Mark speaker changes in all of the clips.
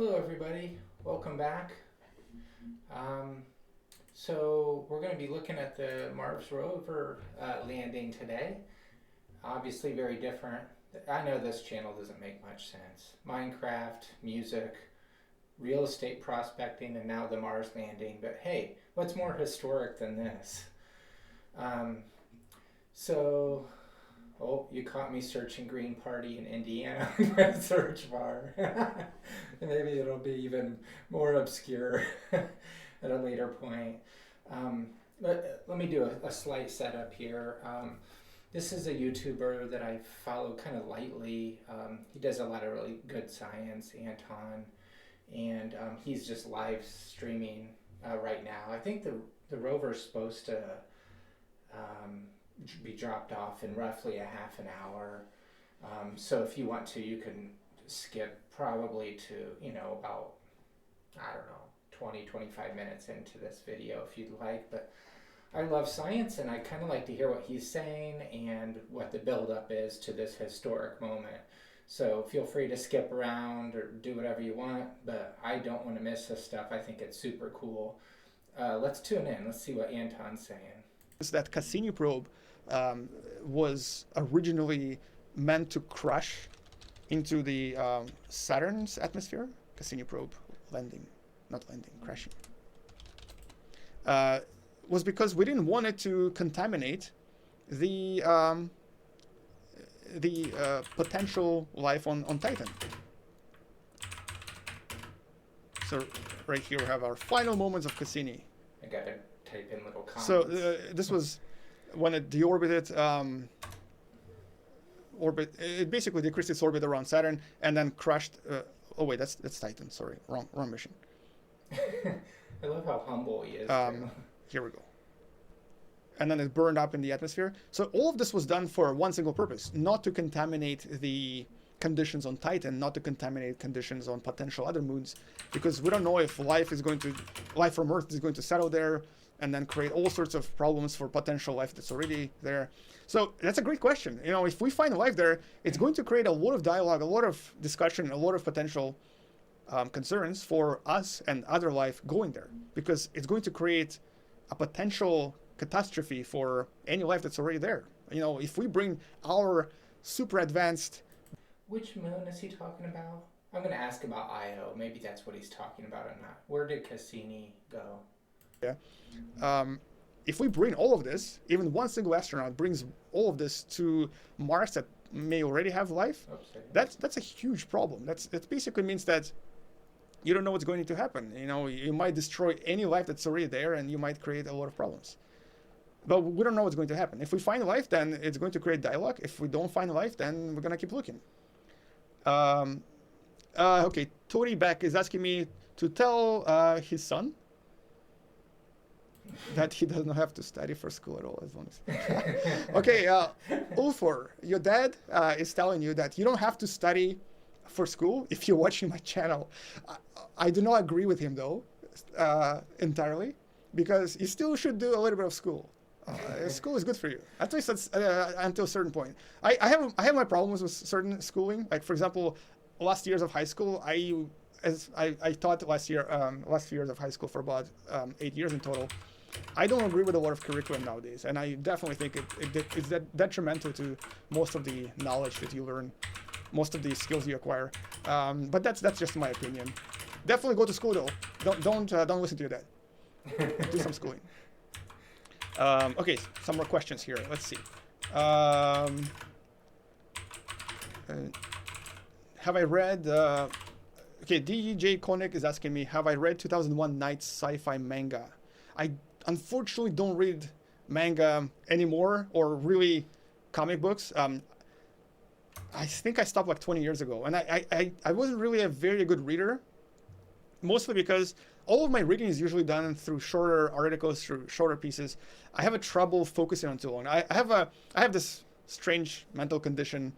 Speaker 1: Hello, everybody. Welcome back. Um, so we're going to be looking at the Mars rover landing today. Obviously, very different. I know this channel doesn't make much sense. Minecraft, music, real estate prospecting, and now the Mars landing. But hey, what's more historic than this? Um, so Oh, you caught me searching Green Party in Indiana in my search bar. Maybe it'll be even more obscure at a later point. Let me do a slight setup here. This is a YouTuber that I follow kind of lightly. He does a lot of really good science, Anton, and he's just live streaming right now. I think the rover's supposed to be dropped off in roughly a half an hour. So if you want to, you can skip probably to, about, I don't know, 20-25 minutes into this video if you'd like. But I love science, and I kind of like to hear what he's saying and what the buildup is to this historic moment. So feel free to skip around or do whatever you want, but I don't want to miss this stuff. I think it's super cool. Let's tune in. Let's see what Anton's saying.
Speaker 2: That Cassini probe was originally meant to crash into the Saturn's atmosphere. Cassini probe crashing. Was because we didn't want it to contaminate the potential life on Titan. So right here we have our final moments of Cassini.
Speaker 1: I gotta type in little comments.
Speaker 2: So this was when it deorbited, it basically decreased its orbit around Saturn and then crashed. Oh wait, that's Titan. Sorry, wrong mission.
Speaker 1: I love how humble he is.
Speaker 2: Here we go. And then it burned up in the atmosphere. So all of this was done for one single purpose: not to contaminate the conditions on Titan, not to contaminate conditions on potential other moons, because we don't know if life from Earth is going to settle there and then create all sorts of problems for potential life that's already there. So that's a great question. If we find life there, it's going to create a lot of dialogue, a lot of discussion, a lot of potential concerns for us and other life going there, because it's going to create a potential catastrophe for any life that's already there. If we bring our super advanced...
Speaker 1: Which moon is he talking about? I'm going to ask about Io. Maybe that's what he's talking about or not. Where did Cassini go?
Speaker 2: Yeah. If we bring all of this, even one single astronaut brings all of this to Mars that may already have life, that's a huge problem. That basically means that you don't know what's going to happen. You might destroy any life that's already there, and you might create a lot of problems. But we don't know what's going to happen. If we find life, then it's going to create dialogue. If we don't find life, then we're going to keep looking. Okay, Tori Beck is asking me to tell his son that he doesn't have to study for school at all, as long as... Okay, Ulfor, your dad is telling you that you don't have to study for school if you're watching my channel. I do not agree with him, though, entirely, because you still should do a little bit of school. School is good for you, at least that's, until a certain point. I have my problems with certain schooling. Like, for example, last years of high school, I taught last few years of high school for about 8 years in total. I don't agree with a lot of curriculum nowadays, and I definitely think it's detrimental to most of the knowledge that you learn, most of the skills you acquire. But that's just my opinion. Definitely go to school though. Don't listen to your dad. Do some schooling. Okay, some more questions here. Let's see. Have I read? Okay, DJ Koenig is asking me, have I read 2001 Nights sci-fi manga? I unfortunately don't read manga anymore, or really comic books. I think I stopped like 20 years ago, and I wasn't really a very good reader, mostly because all of my reading is usually done through shorter articles, through shorter pieces. I have a trouble focusing on too long. I have this strange mental condition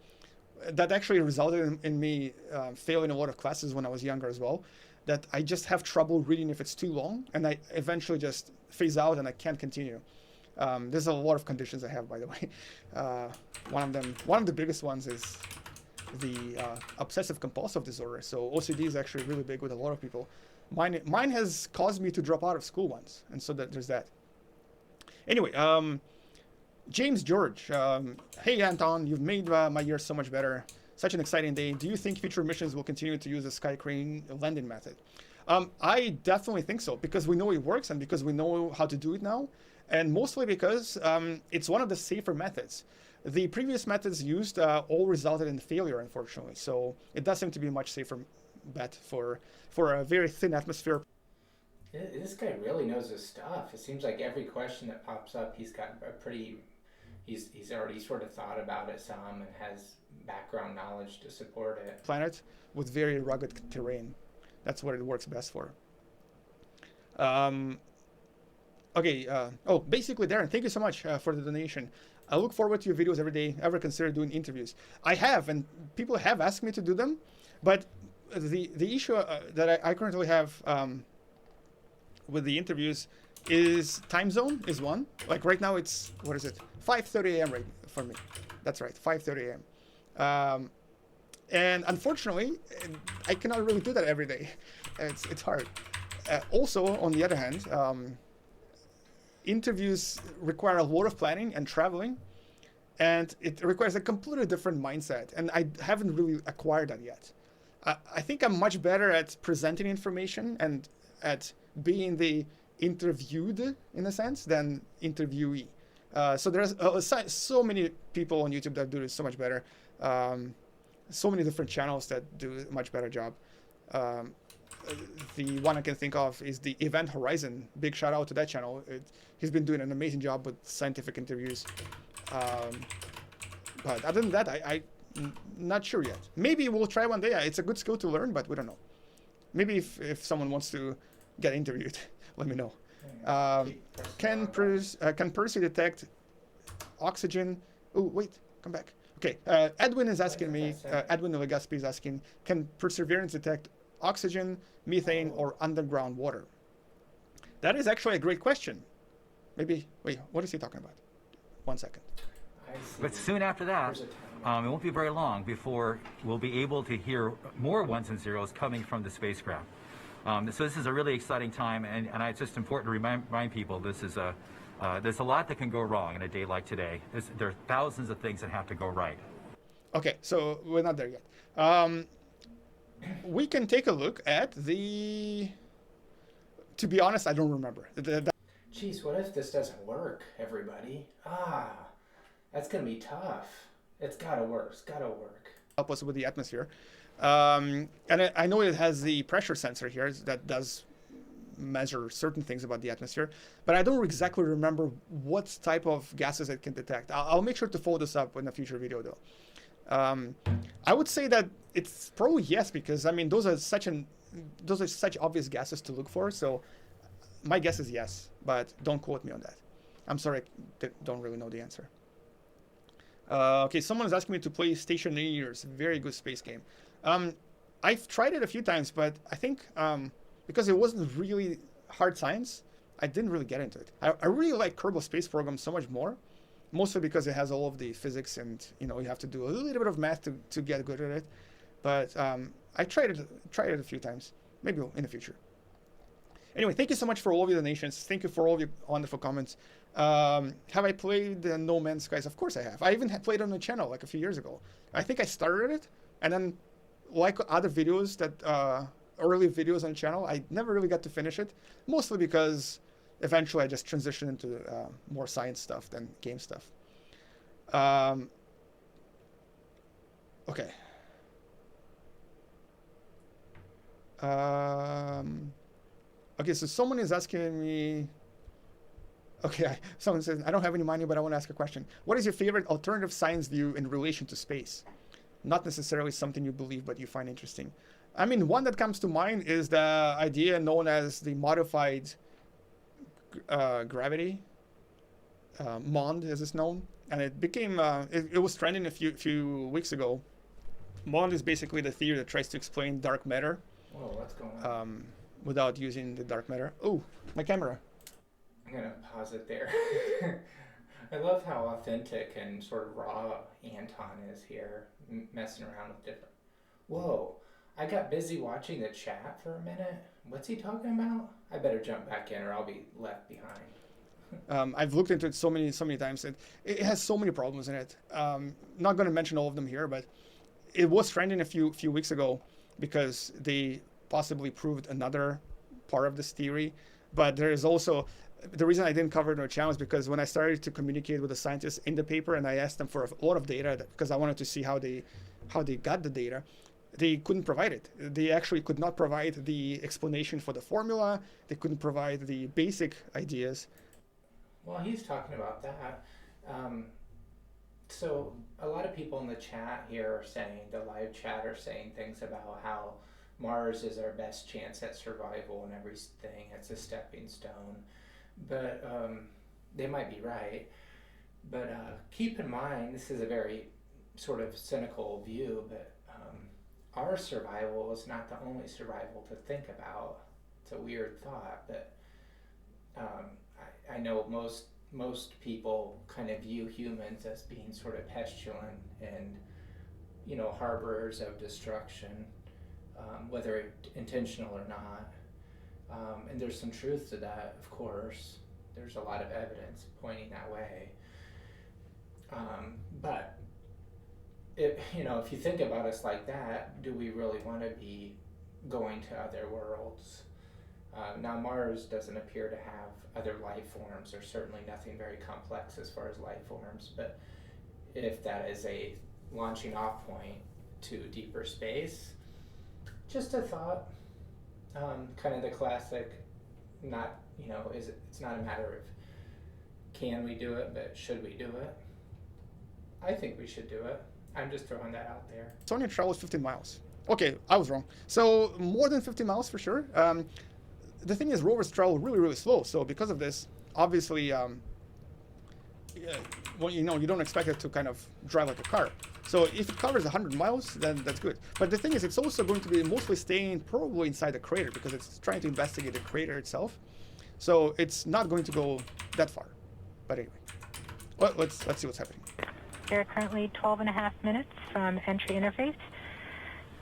Speaker 2: that actually resulted in me failing a lot of classes when I was younger as well, that I just have trouble reading if it's too long, and I eventually just phase out and I can't continue. There's a lot of conditions I have, by the way. One of the biggest ones is the obsessive compulsive disorder. So OCD is actually really big with a lot of people. Mine has caused me to drop out of school once, and so there's that. Anyway, James George, hey Anton, you've made my year so much better. Such an exciting day. Do you think future missions will continue to use the sky crane landing method? I definitely think so, because we know it works and because we know how to do it now, and mostly because it's one of the safer methods. The previous methods used all resulted in failure, unfortunately, so it does seem to be a much safer bet for a very thin atmosphere.
Speaker 1: This guy really knows his stuff. It seems like every question that pops up, he's got a pretty. He's already sort of thought about it some and has background knowledge to support it.
Speaker 2: Planet with very rugged terrain. That's what it works best for. Okay. Basically, Darren, thank you so much for the donation. I look forward to your videos every day. Ever consider doing interviews? I have, and people have asked me to do them, but the issue that I currently have with the interviews is time zone is one. Like right now it's, what is it? 5:30 a.m. right for me. That's right, 5:30 a.m. And unfortunately, I cannot really do that every day. It's hard. Also, on the other hand, interviews require a lot of planning and traveling, and it requires a completely different mindset, and I haven't really acquired that yet. I think I'm much better at presenting information and at being the interviewed, in a sense, than interviewee. So there's so many people on YouTube that do this so much better. So many different channels that do a much better job. The one I can think of is the Event Horizon. Big shout out to that channel. He's been doing an amazing job with scientific interviews. But other than that, I'm not sure yet. Maybe we'll try one day. It's a good skill to learn, but we don't know. Maybe if someone wants to get interviewed, let me know. Can Percy detect oxygen? Oh, wait, come back. Okay, Edwin is asking me, Edwin Legaspi is asking, can Perseverance detect oxygen, methane, or underground water? That is actually a great question. Maybe, wait, what is he talking about? 1 second.
Speaker 3: But soon after that, it won't be very long before we'll be able to hear more ones and zeros coming from the spacecraft. So this is a really exciting time, and it's just important to remind people this is there's a lot that can go wrong in a day like today. There are thousands of things that have to go right.
Speaker 2: Okay, so we're not there yet. We can take a look at the... To be honest, I don't remember.
Speaker 1: Jeez, what if this doesn't work, everybody? That's going to be tough. It's got to work. It's got to work.
Speaker 2: Help us with the atmosphere. And I know it has the pressure sensor here that does measure certain things about the atmosphere, but I don't exactly remember what type of gases it can detect. I'll make sure to follow this up in a future video, though. I would say that it's probably yes, because I mean those are such obvious gases to look for. So my guess is yes, but don't quote me on that. I'm sorry, I don't really know the answer. Okay, someone is asking me to play Stationeers, very good space game. I've tried it a few times, but I think because it wasn't really hard science, I didn't really get into it. I really like Kerbal Space Program so much more, mostly because it has all of the physics and you have to do a little bit of math to get good at it. But I tried it a few times, maybe in the future. Anyway, thank you so much for all of your donations. Thank you for all of your wonderful comments. Have I played No Man's Skies? Of course I have. I even played it on the channel like a few years ago. I think I started it, and then like other videos that early videos on the channel, I never really got to finish it, mostly because eventually I just transitioned into more science stuff than game stuff. Okay. Okay, so someone is asking me... Okay, someone says, I don't have any money, but I want to ask a question. What is your favorite alternative science view in relation to space? Not necessarily something you believe, but you find interesting. I mean, one that comes to mind is the idea known as the modified gravity, MOND as it's known. And it became, it was trending a few weeks ago. MOND is basically the theory that tries to explain dark matter.
Speaker 1: Whoa, what's going on?
Speaker 2: Without using the dark matter. Oh, my camera.
Speaker 1: I'm going to pause it there. I love how authentic and sort of raw Anton is here, messing around with different. Whoa, I got busy watching the chat for a minute. What's he talking about? I better jump back in or I'll be left behind.
Speaker 2: I've looked into it so many times. It has so many problems in it. Not going to mention all of them here, but it was trending a few weeks ago because they possibly proved another part of this theory. But there is also the reason I didn't cover it on our channel is because when I started to communicate with the scientists in the paper and I asked them for a lot of data because I wanted to see how they got the data, they couldn't provide it. They actually could not provide the explanation for the formula. They couldn't provide the basic ideas.
Speaker 1: Well, he's talking about that. So a lot of people in the chat here are saying, the live chat are saying things about how Mars is our best chance at survival and everything. It's a stepping stone. But they might be right. But keep in mind, this is a very sort of cynical view, but our survival is not the only survival to think about. It's a weird thought, but I know most people kind of view humans as being sort of pestilent and, you know, harborers of destruction, whether intentional or not. And there's some truth to that, of course. There's a lot of evidence pointing that way. But if you think about us like that, do we really want to be going to other worlds? Now, Mars doesn't appear to have other life forms, or certainly nothing very complex as far as life forms, but if that is a launching off point to deeper space, just a thought. Kind of the classic, it's not a matter of can we do it, but should we do it? I think we should do it. I'm just throwing that out there.
Speaker 2: It's only travels 15 miles. Okay, I was wrong. So more than 50 miles for sure. The thing is, rovers travel really, really slow. So because of this, obviously, you don't expect it to kind of drive like a car. So if it covers 100 miles, then that's good. But the thing is, it's also going to be mostly staying probably inside the crater because it's trying to investigate the crater itself. So it's not going to go that far. But anyway, well, let's see what's happening.
Speaker 4: We are currently 12.5 minutes from entry interface.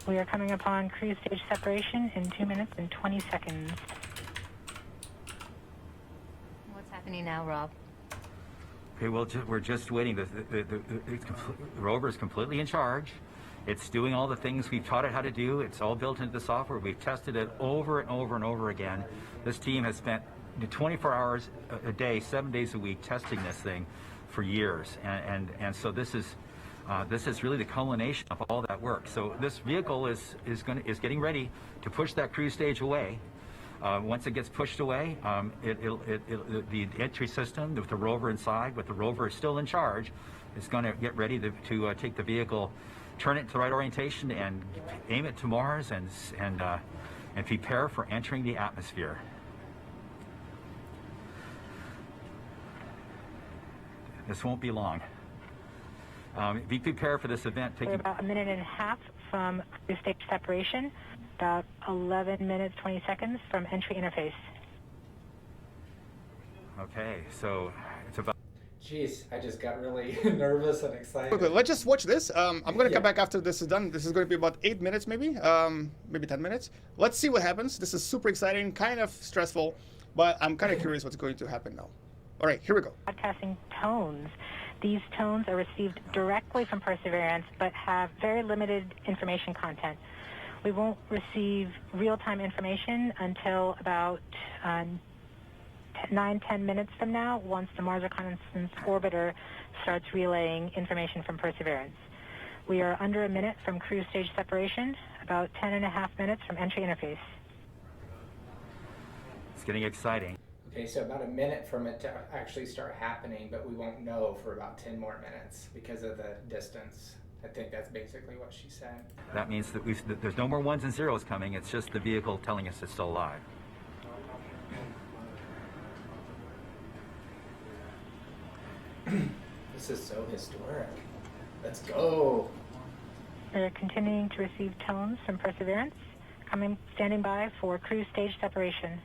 Speaker 4: We are coming upon cruise stage separation in 2 minutes and 20 seconds.
Speaker 5: What's happening now, Rob?
Speaker 3: Okay, well, we're just waiting. The rover is completely in charge. It's doing all the things we've taught it how to do. It's all built into the software. We've tested it over and over and over again. This team has spent 24 hours a day, 7 days a week, testing this thing for years, and so this is really the culmination of all that work. So this vehicle is getting ready to push that cruise stage away. Once it gets pushed away, the entry system with the rover inside, with the rover still in charge, is going to get ready to take the vehicle, turn it to the right orientation, and aim it to Mars, and prepare for entering the atmosphere. This won't be long. Be prepared for this event.
Speaker 4: We're about a minute and a half from cruise stage separation, about 11 minutes, 20 seconds from entry interface.
Speaker 3: Okay, so it's about...
Speaker 1: Jeez, I just got really nervous and excited.
Speaker 2: Okay, let's just watch this. I'm going to come back after this is done. This is going to be about 8 minutes maybe 10 minutes. Let's see what happens. This is super exciting, kind of stressful, but I'm kind of curious what's going to happen now. All right, here we go.
Speaker 4: Broadcasting tones. These tones are received directly from Perseverance, but have very limited information content. We won't receive real-time information until about 9-10 minutes from now, once the Mars Reconnaissance Orbiter starts relaying information from Perseverance. We are under a minute from cruise stage separation, about 10.5 minutes from entry interface.
Speaker 3: It's getting exciting.
Speaker 1: Okay, so about a minute from it to actually start happening, but we won't know for about 10 more minutes because of the distance. I think that's basically what she said.
Speaker 3: That means that there's no more ones and zeros coming. It's just the vehicle telling us it's still alive.
Speaker 1: This is so historic. Let's go.
Speaker 4: We're continuing to receive tones from Perseverance, standing by for cruise stage separation.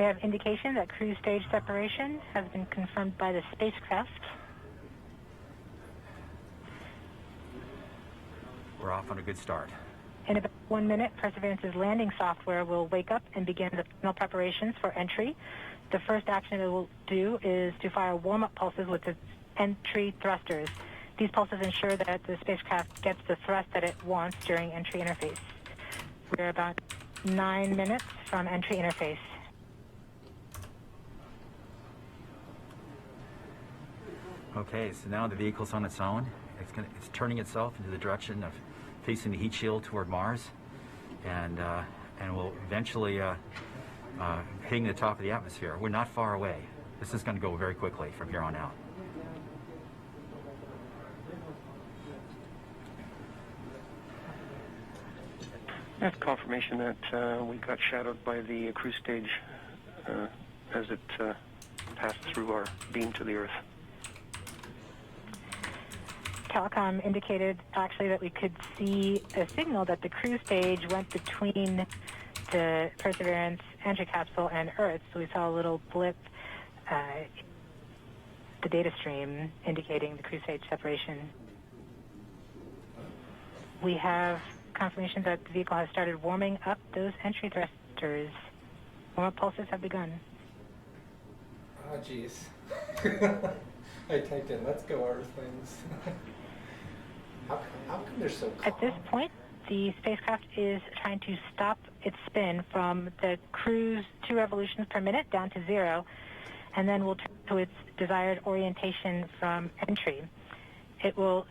Speaker 4: We have indication that cruise stage separation has been confirmed by the spacecraft.
Speaker 3: We're off on a good start.
Speaker 4: In about 1 minute, Perseverance's landing software will wake up and begin the final preparations for entry. The first action it will do is to fire warm-up pulses with its entry thrusters. These pulses ensure that the spacecraft gets the thrust that it wants during entry interface. We're about 9 minutes from entry interface.
Speaker 3: Okay, so now the vehicle's on its own. It's turning itself into the direction of facing the heat shield toward Mars, and will eventually hitting the top of the atmosphere. We're not far away. This is going to go very quickly from here on out.
Speaker 6: That's confirmation that we got shadowed by the cruise stage as it passed through our beam to the Earth.
Speaker 4: Telecom indicated actually that we could see a signal that the cruise stage went between the Perseverance entry capsule and Earth. So we saw a little blip, the data stream indicating the cruise stage separation. We have confirmation that the vehicle has started warming up those entry thrusters. Warm-up pulses have begun.
Speaker 1: Oh, jeez. I typed in, let's go Earthlings. How come they're so calm?
Speaker 4: At this point, the spacecraft is trying to stop its spin from the cruise 2 revolutions per minute down to 0, and then will turn to its desired orientation from entry. It will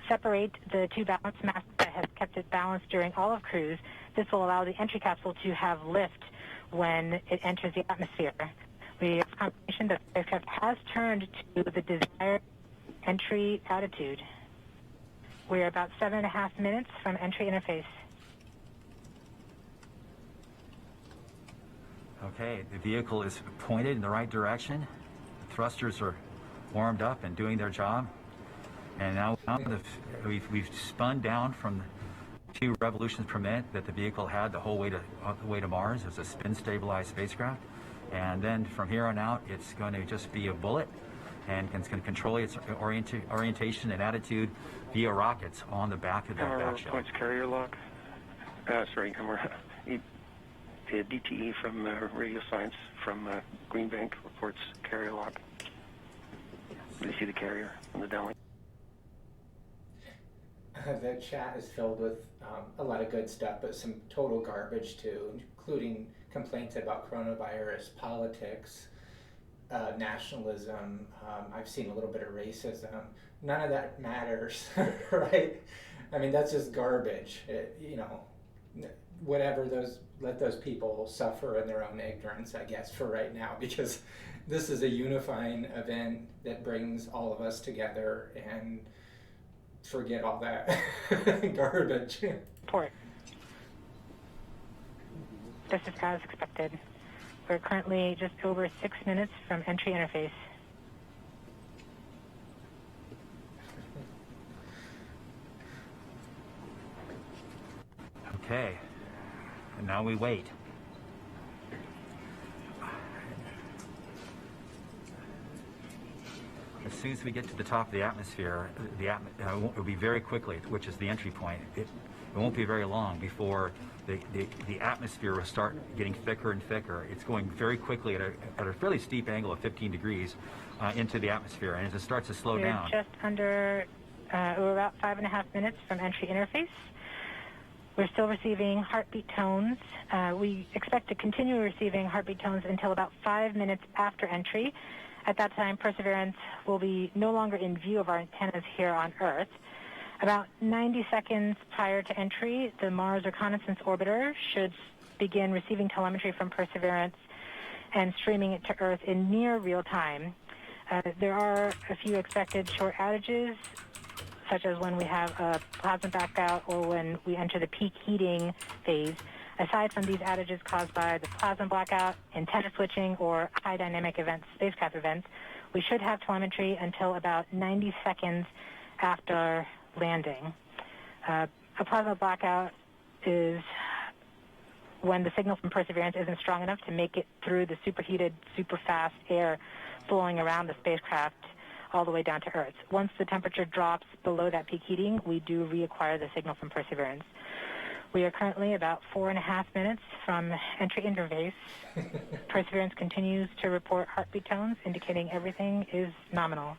Speaker 4: separate the 2 balance masses that has kept it balanced during all of cruise. This will allow the entry capsule to have lift when it enters the atmosphere. We have confirmation that the spacecraft has turned to the desired entry attitude. We're about 7.5 minutes from entry interface.
Speaker 3: Okay, the vehicle is pointed in the right direction. The thrusters are warmed up and doing their job. And now we've spun down from the 2 revolutions per minute that the vehicle had the whole way to Mars. It's a spin-stabilized spacecraft. And then from here on out, it's going to just be a bullet, and it's going to control its orientation and attitude via rockets on the back of that back shell.
Speaker 6: Points carrier lock. DTE from Radio Science from Green Bank reports carrier lock. You see the carrier on the downlink.
Speaker 1: The chat is filled with a lot of good stuff, but some total garbage too, including complaints about coronavirus, politics, nationalism. I've seen a little bit of racism. None of that matters, right? I mean, that's just garbage. Whatever let those people suffer in their own ignorance, I guess, for right now, because this is a unifying event that brings all of us together, and forget all that garbage.
Speaker 4: Report. This is as expected. We're currently just over 6 minutes from entry interface.
Speaker 3: Okay, and now we wait. As soon as we get to the top of the atmosphere, it will be very quickly, which is the entry point. It won't be very long before the atmosphere will start getting thicker and thicker. It's going very quickly at a fairly steep angle of 15 degrees into the atmosphere, and as it starts to slow down.
Speaker 4: We're just under, we're about 5.5 minutes from entry interface. We're still receiving heartbeat tones. We expect to continue receiving heartbeat tones until about 5 minutes after entry. At that time, Perseverance will be no longer in view of our antennas here on Earth. About 90 seconds prior to entry, the Mars Reconnaissance Orbiter should begin receiving telemetry from Perseverance and streaming it to Earth in near real time. There are a few expected short outages, such as when we have a plasma blackout or when we enter the peak heating phase. Aside from these outages caused by the plasma blackout, antenna switching, or high dynamic events, spacecraft events, we should have telemetry until about 90 seconds after landing. A plasma blackout is when the signal from Perseverance isn't strong enough to make it through the superheated, super fast air flowing around the spacecraft all the way down to Earth. Once the temperature drops below that peak heating, we do reacquire the signal from Perseverance. We are currently about 4.5 minutes from entry interface. Perseverance continues to report heartbeat tones, indicating everything is nominal.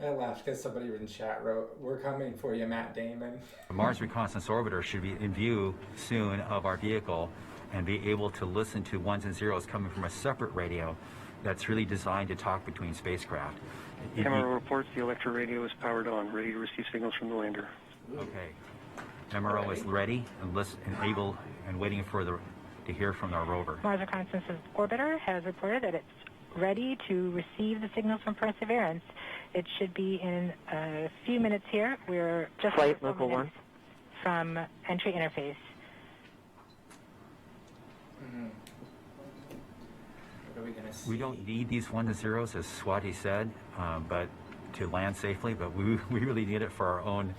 Speaker 1: I laughed because somebody in chat wrote, "We're coming for you, Matt Damon."
Speaker 3: Mars Reconnaissance Orbiter should be in view soon of our vehicle and be able to listen to ones and zeros coming from a separate radio that's really designed to talk between spacecraft.
Speaker 6: Camera reports the electro radio is powered on, ready to receive signals from the lander.
Speaker 3: Okay. MRO is ready and able and waiting to hear from our rover.
Speaker 4: Mars Reconnaissance Orbiter has reported that it's ready to receive the signals from Perseverance. It should be in a few minutes here. We're just
Speaker 6: Flight Local 1
Speaker 4: from entry interface.
Speaker 1: What are we going to see?
Speaker 3: We don't need these ones and zeros, as Swati said, but to land safely, but we really need it for our own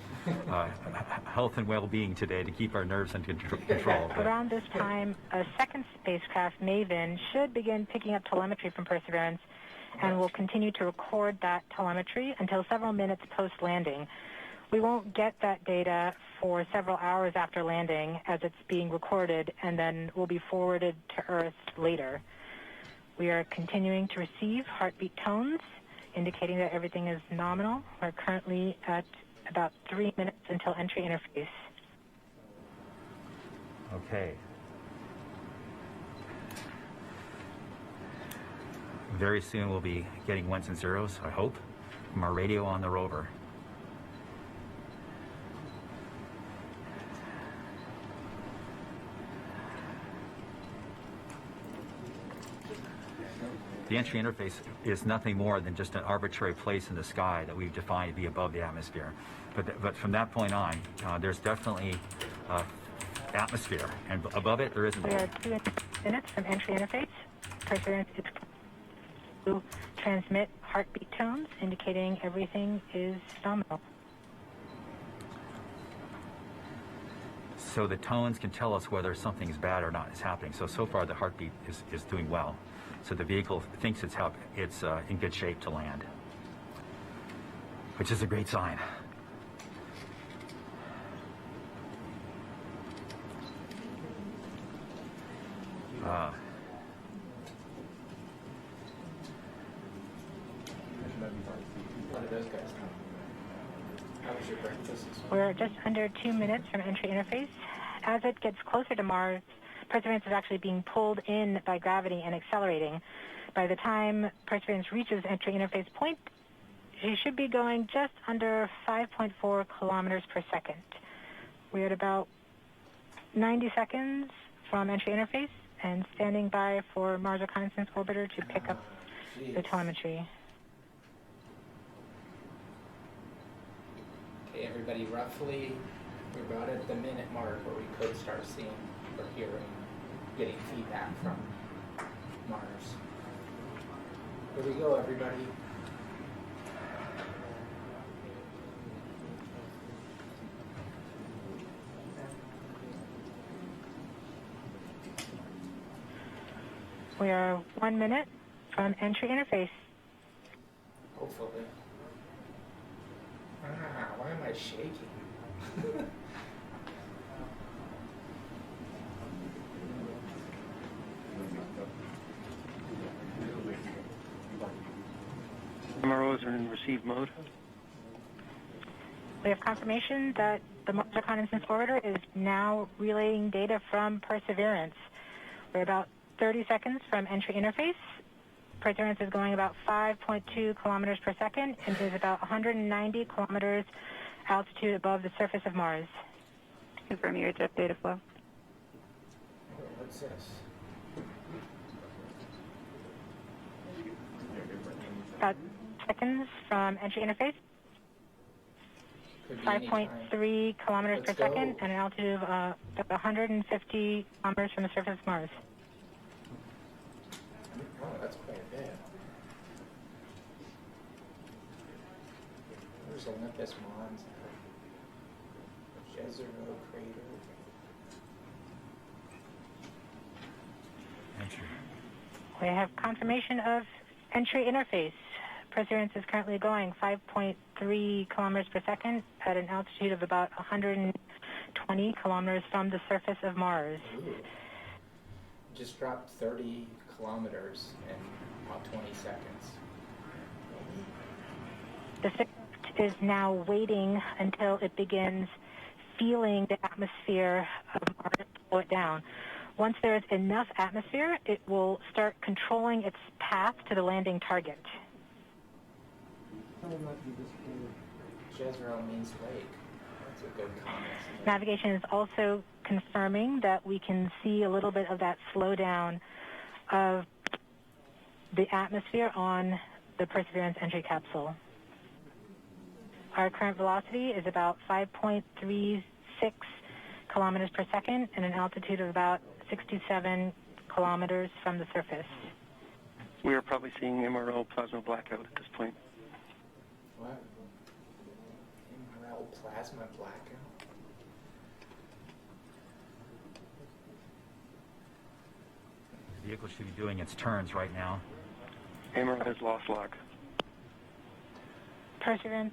Speaker 3: health and well-being today, to keep our nerves under control.
Speaker 4: Around this time, a second spacecraft, Maven, should begin picking up telemetry from Perseverance and will continue to record that telemetry until several minutes post-landing. We won't get that data for several hours after landing as it's being recorded, and then will be forwarded to Earth later. We are continuing to receive heartbeat tones, indicating that everything is nominal. We're currently at about 3 minutes until entry interface.
Speaker 3: Okay. Very soon we'll be getting ones and zeros, I hope, from our radio on the rover. The entry interface is nothing more than just an arbitrary place in the sky that we've defined to be above the atmosphere. But from that point on, there's definitely atmosphere, and above it there isn't.
Speaker 4: We are 2 minutes from entry interface. Perseverance is to transmit heartbeat tones, indicating everything is nominal.
Speaker 3: So the tones can tell us whether something's bad or not is happening. So far the heartbeat is doing well. So the vehicle thinks it's in good shape to land, which is a great sign.
Speaker 1: What are those guys doing? How was your breakfast?
Speaker 4: We're just under 2 minutes from entry interface. As it gets closer to Mars, Perseverance is actually being pulled in by gravity and accelerating. By the time Perseverance reaches entry interface point, she should be going just under 5.4 kilometers per second. We're at about 90 seconds from entry interface and standing by for Mars Reconnaissance Orbiter to pick up the telemetry.
Speaker 1: Okay, everybody, roughly, we're about at the minute mark where we could start seeing or hearing, getting feedback from Mars. Here we go, everybody.
Speaker 4: We are 1 minute from entry interface.
Speaker 1: Hopefully. Why am I shaking?
Speaker 6: MROs are in receive mode.
Speaker 4: We have confirmation that the Mars Reconnaissance Orbiter is now relaying data from Perseverance. We're about 30 seconds from entry interface. Perseverance is going about 5.2 kilometers per second and is about 190 kilometers altitude above the surface of Mars.
Speaker 7: Confirm your jet data flow.
Speaker 1: What's this?
Speaker 4: About seconds from entry interface.
Speaker 1: Could be any time.
Speaker 4: 5.3 kilometers
Speaker 1: Let's
Speaker 4: per second
Speaker 1: go.
Speaker 4: and an altitude of about 150 kilometers from the surface of Mars.
Speaker 1: Oh, that's quite a bit. There's Olympus Mons. Jezero crater.
Speaker 4: We have confirmation of entry interface. Perseverance is currently going 5.3 kilometers per second at an altitude of about 120 kilometers from the surface of Mars.
Speaker 1: Ooh. Just dropped 30 kilometers in about 20 seconds.
Speaker 4: The spacecraft is now waiting until it begins feeling the atmosphere of Mars to slow it down. Once there is enough atmosphere, it will start controlling its path to the landing target.
Speaker 1: Jezreel means lake. That's a good comment.
Speaker 4: Navigation is also confirming that we can see a little bit of that slowdown of the atmosphere on the Perseverance entry capsule. Our current velocity is about 5.36 kilometers per second and an altitude of about 67 kilometers from the surface.
Speaker 6: We are probably seeing MRO plasma blackout at this point.
Speaker 1: What? MRL plasma blackout?
Speaker 3: The vehicle should be doing its turns right now.
Speaker 6: MRO has lost lock.
Speaker 4: Perseverance.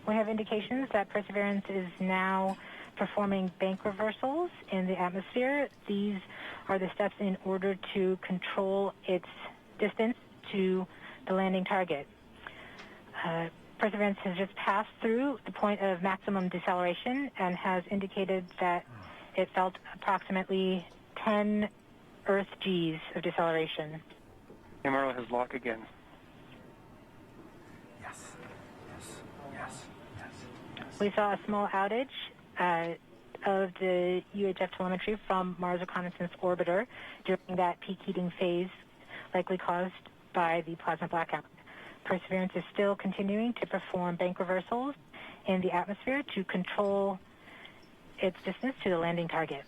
Speaker 4: We have indications that Perseverance is now performing bank reversals in the atmosphere. These are the steps in order to control its distance to the landing target. Perseverance has just passed through the point of maximum deceleration and has indicated that it felt approximately 10 Earth Gs of deceleration.
Speaker 6: MRO has lock again.
Speaker 3: Yes, yes, yes, yes, yes.
Speaker 4: We saw a small outage of the UHF telemetry from Mars Reconnaissance Orbiter during that peak heating phase, likely caused by the plasma blackout. Perseverance is still continuing to perform bank reversals in the atmosphere to control its distance to the landing target.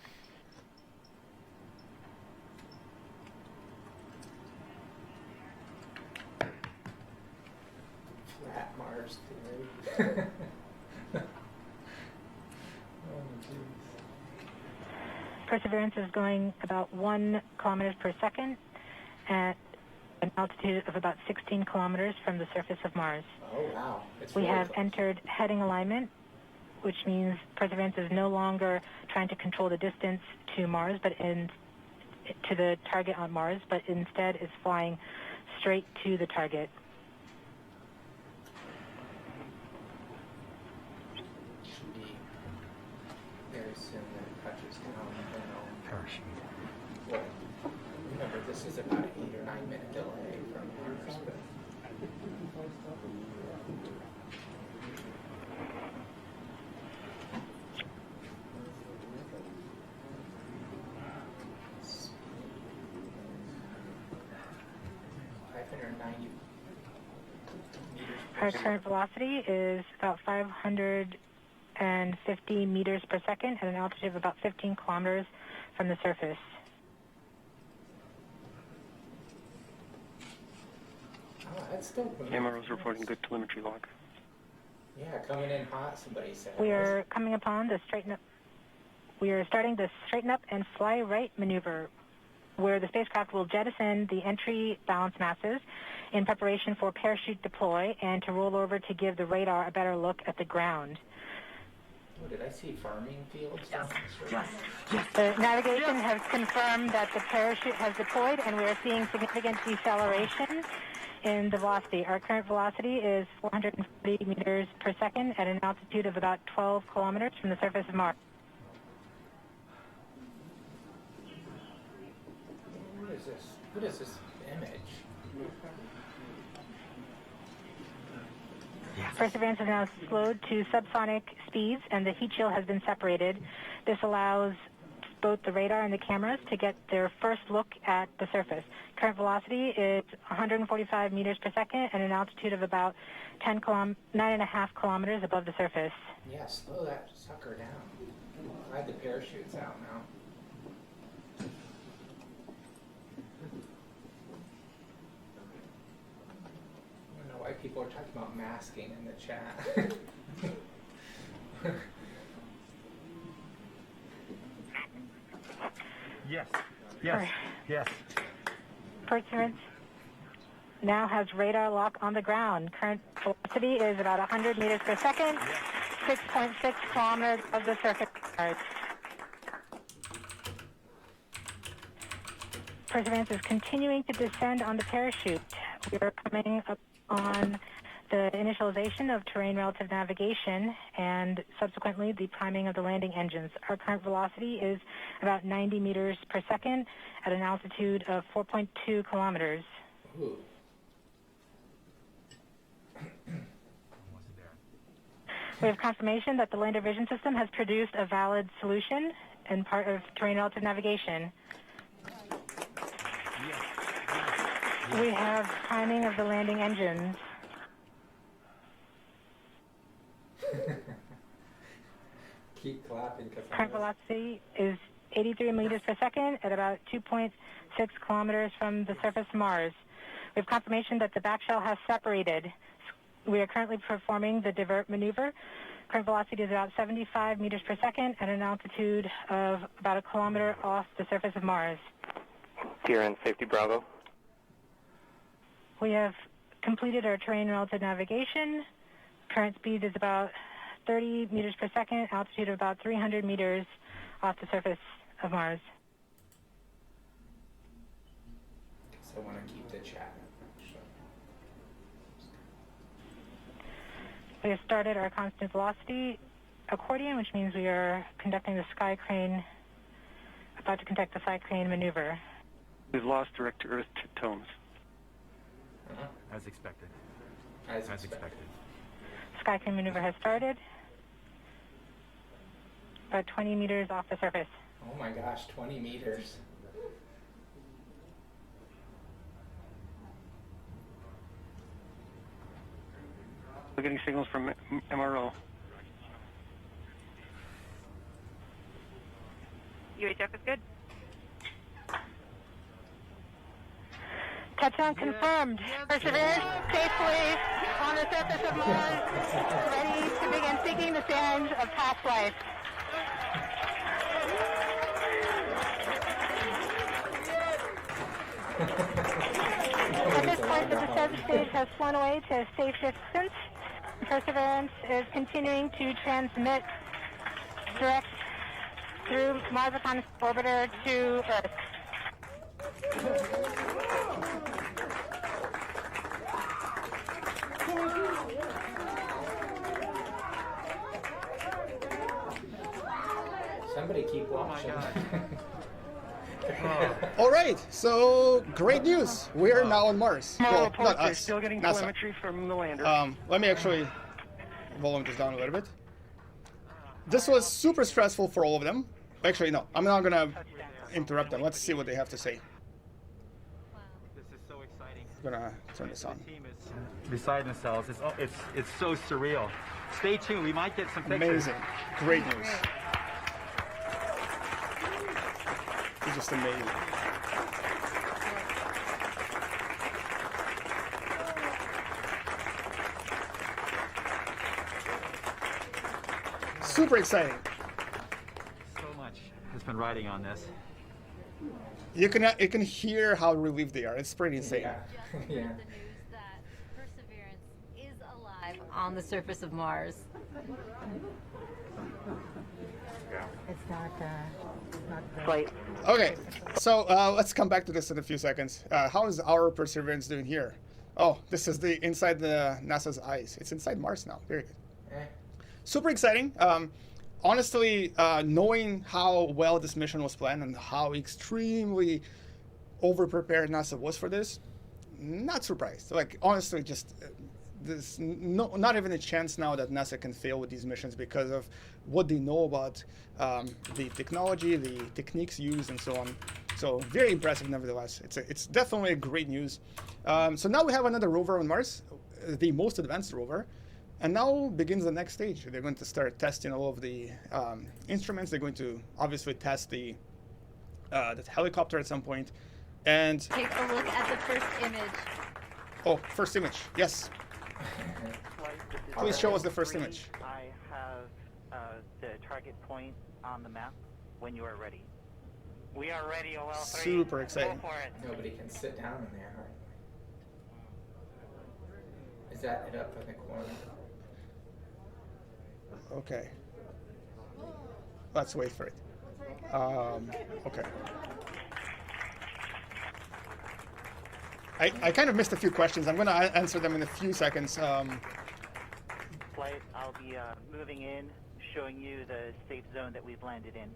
Speaker 1: Flat Mars theory.
Speaker 4: Perseverance is going about 1 kilometers per second at an altitude of about 16 kilometers from the surface of Mars.
Speaker 1: Oh, wow. It's
Speaker 4: We
Speaker 1: really
Speaker 4: have
Speaker 1: close.
Speaker 4: entered heading alignment, which means Perseverance is no longer trying to control the distance to Mars, to the target on Mars, but instead is flying straight to the target.
Speaker 1: Should be very soon that it touches down and then
Speaker 3: Parachute.
Speaker 1: well, remember this is about an 8 or 9 minute delay from Mars, but
Speaker 4: Our current velocity is about 550 meters per second at an altitude of about 15 kilometers from the surface.
Speaker 1: Oh, that's still
Speaker 6: MRO's reporting good telemetry lock.
Speaker 1: Yeah, coming in hot, somebody said.
Speaker 4: We are coming upon the straighten up. We are starting the straighten up and fly right maneuver, where the spacecraft will jettison the entry balance masses in preparation for parachute deploy and to roll over to give the radar a better look at the ground.
Speaker 1: Oh, did I see farming fields?
Speaker 3: Yes,
Speaker 1: Yes.
Speaker 3: yes.
Speaker 4: The navigation has confirmed that the parachute has deployed, and we are seeing significant deceleration in the velocity. Our current velocity is 440 meters per second at an altitude of about 12 kilometers from the surface of Mars.
Speaker 1: What is this? What is this image?
Speaker 3: Yes.
Speaker 4: Perseverance is now slowed to subsonic speeds, and the heat shield has been separated. This allows both the radar and the cameras to get their first look at the surface. Current velocity is 145 meters per second at an altitude of about 9.5 kilometers above the surface.
Speaker 1: Yeah, slow that sucker down. Glad the parachute's out now. I don't know why people are talking about masking in the chat.
Speaker 3: Yes. Yes. Yes.
Speaker 4: Perseverance now has radar lock on the ground. Current velocity is about 100 meters per second, 6.6 kilometers of the surface of Mars. Perseverance is continuing to descend on the parachute. We are coming up on the initialization of terrain relative navigation and subsequently the priming of the landing engines. Our current velocity is about 90 meters per second at an altitude of 4.2 kilometers.
Speaker 1: Ooh.
Speaker 4: We have confirmation that the lander vision system has produced a valid solution and part of terrain relative navigation. We have priming of the landing engines.
Speaker 1: Keep clapping.
Speaker 4: Current velocity is 83 meters per second at about 2.6 kilometers from the surface of Mars. We have confirmation that the back shell has separated. We are currently performing the divert maneuver. Current velocity is about 75 meters per second at an altitude of about a kilometer off the surface of Mars.
Speaker 6: Here in Safety Bravo.
Speaker 4: We have completed our terrain relative navigation. Current speed is about 30 meters per second, altitude of about 300 meters off the surface of Mars.
Speaker 1: So I want to keep the chat.
Speaker 4: We have started our constant velocity accordion, which means we are conducting the sky crane, about to conduct the sky crane maneuver.
Speaker 6: We've lost direct to Earth tones.
Speaker 3: As expected.
Speaker 1: As
Speaker 3: As expected.
Speaker 4: Sky crane maneuver has started. About 20 meters off the surface.
Speaker 1: Oh my gosh, 20 meters.
Speaker 6: We're getting signals from MRO.
Speaker 7: UHF is good.
Speaker 4: Touchdown confirmed. Perseverance safely on the surface of Mars, ready to begin seeking the sands of past life. At this point, the descent stage has flown away to a safe distance. Perseverance is continuing to transmit direct through Mars Reconnaissance Orbiter to Earth.
Speaker 1: Somebody keep watching.
Speaker 2: All right, so great news. We are now on Mars. Well, not us.
Speaker 6: Still getting
Speaker 2: NASA.
Speaker 6: telemetry from the lander.
Speaker 2: Let me actually volume this down a little bit. This was super stressful for all of them. Actually, no, I'm not gonna interrupt them. Let's see what they have to say.
Speaker 3: This is so exciting.
Speaker 2: I'm gonna turn this on.
Speaker 3: The team is beside themselves. It's so surreal. Stay tuned. We might get some pictures.
Speaker 2: Amazing, great news. It's just amazing. Super exciting.
Speaker 3: So much has been riding on this.
Speaker 2: You can hear how relieved they are. It's pretty insane.
Speaker 1: Yeah.
Speaker 5: Just
Speaker 1: Yeah.
Speaker 5: heard the news that Perseverance is alive on the surface of Mars.
Speaker 4: It's not
Speaker 7: Flight.
Speaker 2: Okay, so let's come back to this in a few seconds. How is our Perseverance doing here? Oh, this is the inside the NASA's eyes. It's inside Mars now. Very good.
Speaker 1: Eh.
Speaker 2: Super exciting. Honestly, knowing how well this mission was planned and how extremely over-prepared NASA was for this, not surprised. Like, honestly, just there's not even a chance now that NASA can fail with these missions because of what they know about the technology, the techniques used, and so on. So very impressive, nevertheless. It's definitely great news. So now we have another rover on Mars, the most advanced rover. And now begins the next stage. They're going to start testing all of the instruments. They're going to obviously test the helicopter at some point. And
Speaker 5: Take a look at the first image.
Speaker 2: oh, first image. Yes. Please show us the first image.
Speaker 8: I have the target point on the map when you are ready. We are ready, OL3.
Speaker 2: Super exciting.
Speaker 8: Go for it.
Speaker 1: Nobody can sit down in there, right? Is that it up in the corner?
Speaker 2: Okay. Let's wait for it. Okay. I kind of missed a few questions. I'm going to answer them in a few seconds.
Speaker 8: Flight, I'll be moving in, showing you the safe zone that we've landed in.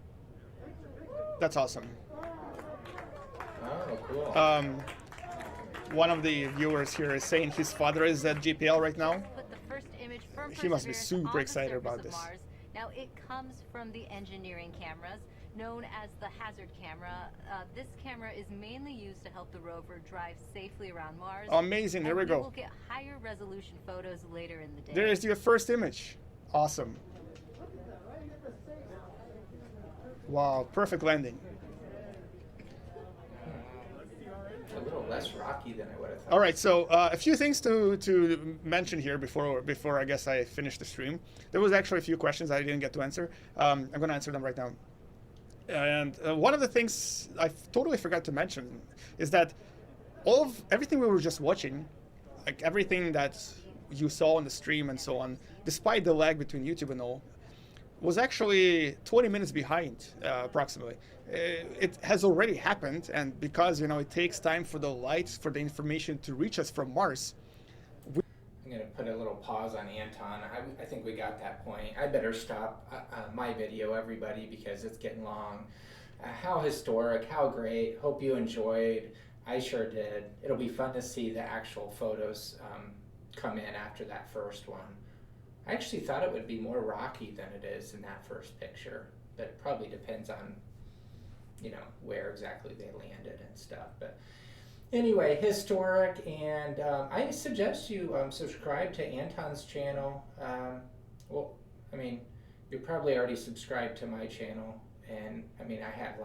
Speaker 2: That's awesome.
Speaker 1: Oh, cool.
Speaker 2: One of the viewers here is saying his father is at GPL right now.
Speaker 5: Put the first image from
Speaker 2: He must be
Speaker 5: Perseverance
Speaker 2: super
Speaker 5: on the
Speaker 2: excited
Speaker 5: surface
Speaker 2: about
Speaker 5: of
Speaker 2: this.
Speaker 5: Mars. Now it comes from the engineering cameras, known as the hazard camera. This camera is mainly used to help the rover drive safely around Mars.
Speaker 2: Amazing. There we
Speaker 5: We
Speaker 2: go.
Speaker 5: will get higher resolution photos later in the day.
Speaker 2: There is your first image. Awesome. Wow, perfect landing.
Speaker 1: A little less rocky than I would have thought.
Speaker 2: All right, so a few things to mention here before I guess I finish the stream. There was actually a few questions I didn't get to answer. I'm going to answer them right now. And one of the things I totally forgot to mention is that everything we were just watching, like everything that you saw on the stream and so on, despite the lag between YouTube and all, was actually 20 minutes behind, approximately. It has already happened, and because it takes time for the lights, for the information to reach us from Mars.
Speaker 1: I'm going to put a little pause on Anton. I think we got that point. I better stop my video, everybody, because it's getting long. How historic, how great. Hope you enjoyed. I sure did. It'll be fun to see the actual photos come in after that first one. I actually thought it would be more rocky than it is in that first picture, but it probably depends on, where exactly they landed and stuff. But anyway, historic, and I suggest you subscribe to Anton's channel. You're probably already subscribed to my channel, and I have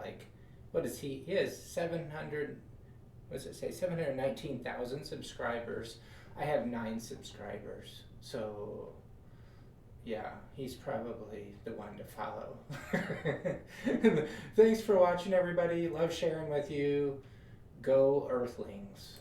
Speaker 1: he has 719,000 subscribers. I have 9 subscribers, so yeah, he's probably the one to follow. Thanks for watching, everybody. Love sharing with you. Go Earthlings.